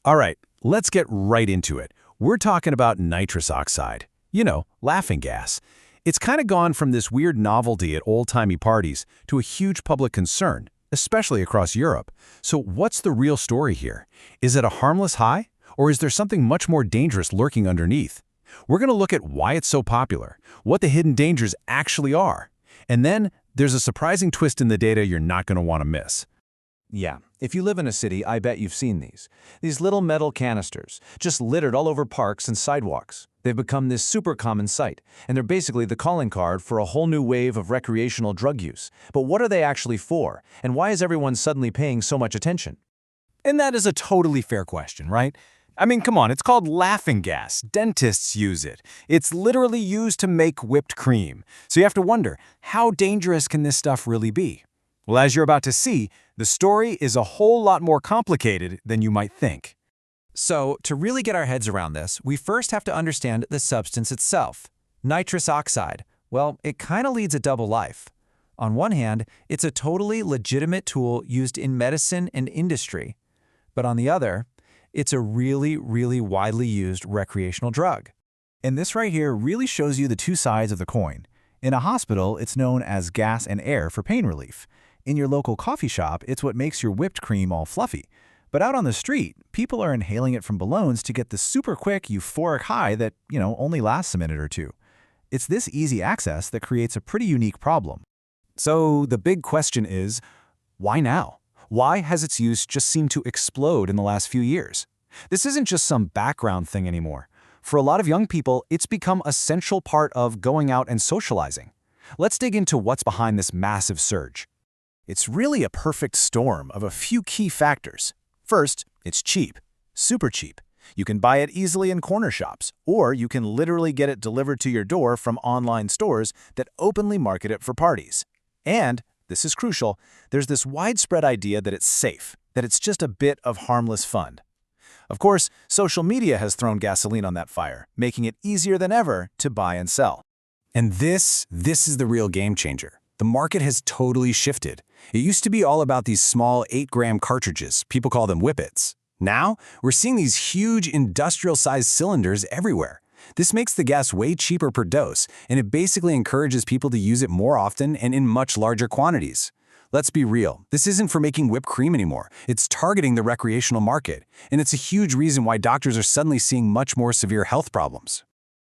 All right, let's get right into it. We're talking about nitrous oxide. You know, laughing gas. It's kind of gone from this weird novelty at old-timey parties to a huge public concern, especially across Europe. So what's the real story here? Is it a harmless high, or is there something much more dangerous lurking underneath? We're going to look at why it's so popular, what the hidden dangers actually are, and then there's a surprising twist in the data you're not going to want to miss. Yeah, if you live in a city, I bet you've seen these. These little metal canisters, just littered all over parks and sidewalks. They've become this super common sight, and they're basically the calling card for a whole new wave of recreational drug use. But what are they actually for, and why is everyone suddenly paying so much attention? And that is a totally fair question, right? I mean, come on, it's called laughing gas. Dentists use it. It's literally used to make whipped cream. So you have to wonder, how dangerous can this stuff really be? Well, as you're about to see, the story is a whole lot more complicated than you might think. So, to really get our heads around this, we first have to understand the substance itself. Nitrous oxide. Well, it kind of leads a double life. On one hand, it's a totally legitimate tool used in medicine and industry. But on the other, it's a really widely used recreational drug. And this right here really shows you the two sides of the coin. In a hospital, it's known as gas and air for pain relief. In your local coffee shop, it's what makes your whipped cream all fluffy. But out on the street, people are inhaling it from balloons to get the super quick, euphoric high that, only lasts a minute or two. It's this easy access that creates a pretty unique problem. So the big question is, why now? Why has its use just seemed to explode in the last few years? This isn't just some background thing anymore. For a lot of young people, it's become a central part of going out and socializing. Let's dig into what's behind this massive surge. It's really a perfect storm of a few key factors. First, it's cheap, super cheap. You can buy it easily in corner shops, or you can literally get it delivered to your door from online stores that openly market it for parties. And, this is crucial, there's this widespread idea that it's safe, that it's just a bit of harmless fun. Of course, social media has thrown gasoline on that fire, making it easier than ever to buy and sell. And this is the real game changer. The market has totally shifted. It used to be all about these small 8-gram cartridges. People call them whippets. Now, we're seeing these huge industrial-sized cylinders everywhere. This makes the gas way cheaper per dose, and it basically encourages people to use it more often and in much larger quantities. Let's be real, this isn't for making whipped cream anymore. It's targeting the recreational market, and it's a huge reason why doctors are suddenly seeing much more severe health problems.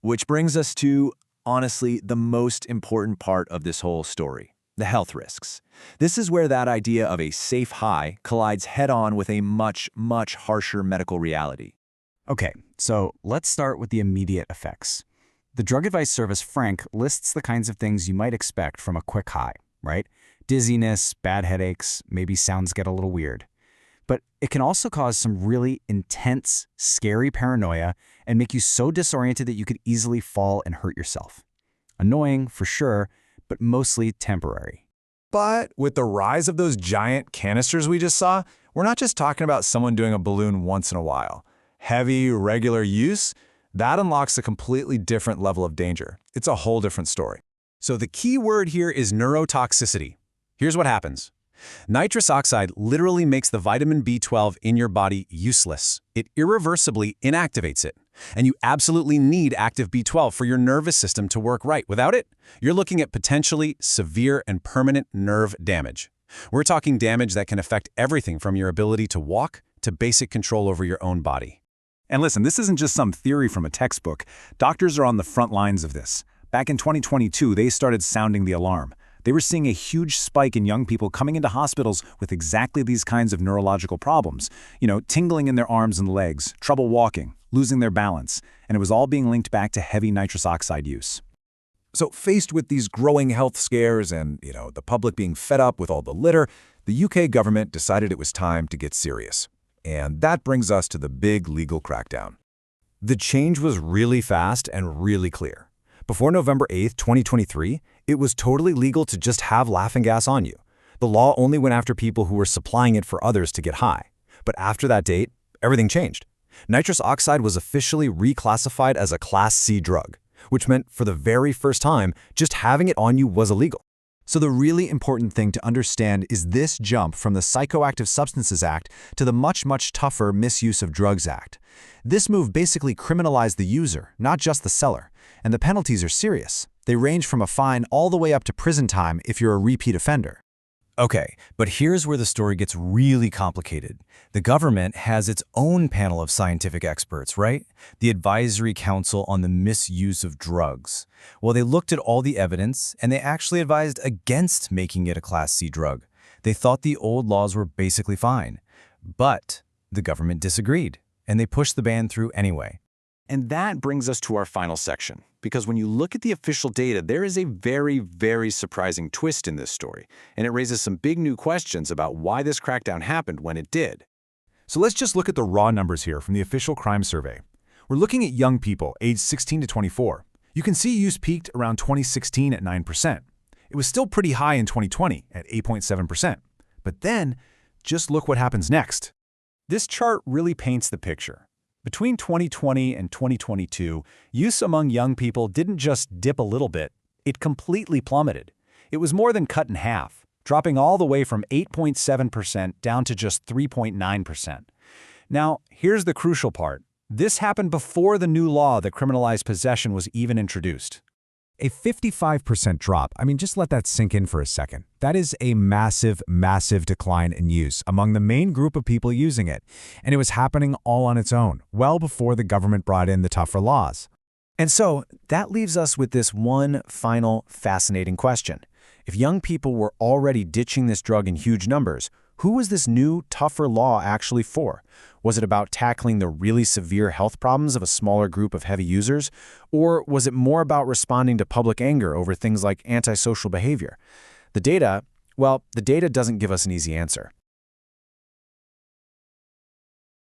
Which brings us to, honestly, the most important part of this whole story. The health risks. This is where that idea of a safe high collides head-on with a much harsher medical reality. Okay, so let's start with the immediate effects. The drug advice service Frank lists the kinds of things you might expect from a quick high, right? Dizziness, bad headaches, maybe sounds get a little weird. But it can also cause some really intense, scary paranoia and make you so disoriented that you could easily fall and hurt yourself. Annoying, for sure, but mostly temporary. But with the rise of those giant canisters we just saw, we're not just talking about someone doing a balloon once in a while. Heavy, regular use, that unlocks a completely different level of danger. It's a whole different story. So the key word here is neurotoxicity. Here's what happens. Nitrous oxide literally makes the vitamin B12 in your body useless. It irreversibly inactivates it. And you absolutely need active B12 for your nervous system to work right. Without it, you're looking at potentially severe and permanent nerve damage. We're talking damage that can affect everything from your ability to walk to basic control over your own body. And listen, this isn't just some theory from a textbook. Doctors are on the front lines of this. Back in 2022, they started sounding the alarm. They were seeing a huge spike in young people coming into hospitals with exactly these kinds of neurological problems. Tingling in their arms and legs, trouble walking, losing their balance, and it was all being linked back to heavy nitrous oxide use. So faced with these growing health scares and, the public being fed up with all the litter, the UK government decided it was time to get serious. And that brings us to the big legal crackdown. The change was really fast and really clear. Before November 8, 2023, it was totally legal to just have laughing gas on you. The law only went after people who were supplying it for others to get high. But after that date, everything changed. Nitrous oxide was officially reclassified as a Class C drug, which meant for the very first time, just having it on you was illegal. So the really important thing to understand is this jump from the Psychoactive Substances Act to the much tougher Misuse of Drugs Act. This move basically criminalized the user, not just the seller, and the penalties are serious. They range from a fine all the way up to prison time if you're a repeat offender. Okay, but here's where the story gets really complicated. The government has its own panel of scientific experts, right? The Advisory Council on the Misuse of Drugs. Well, they looked at all the evidence, and they actually advised against making it a Class C drug. They thought the old laws were basically fine. But the government disagreed, and they pushed the ban through anyway. And that brings us to our final section, because when you look at the official data, there is a very surprising twist in this story, and it raises some big new questions about why this crackdown happened when it did. So let's just look at the raw numbers here from the official crime survey. We're looking at young people aged 16 to 24. You can see use peaked around 2016 at 9%. It was still pretty high in 2020 at 8.7%. But then, just look what happens next. This chart really paints the picture. Between 2020 and 2022, use among young people didn't just dip a little bit, it completely plummeted. It was more than cut in half, dropping all the way from 8.7% down to just 3.9%. Now, here's the crucial part. This happened before the new law that criminalized possession was even introduced. A 55% drop, I mean, just let that sink in for a second. That is a massive decline in use among the main group of people using it. And it was happening all on its own, well before the government brought in the tougher laws. And so that leaves us with this one final fascinating question. If young people were already ditching this drug in huge numbers, who was this new, tougher law actually for? Was it about tackling the really severe health problems of a smaller group of heavy users? Or was it more about responding to public anger over things like antisocial behavior? The data doesn't give us an easy answer.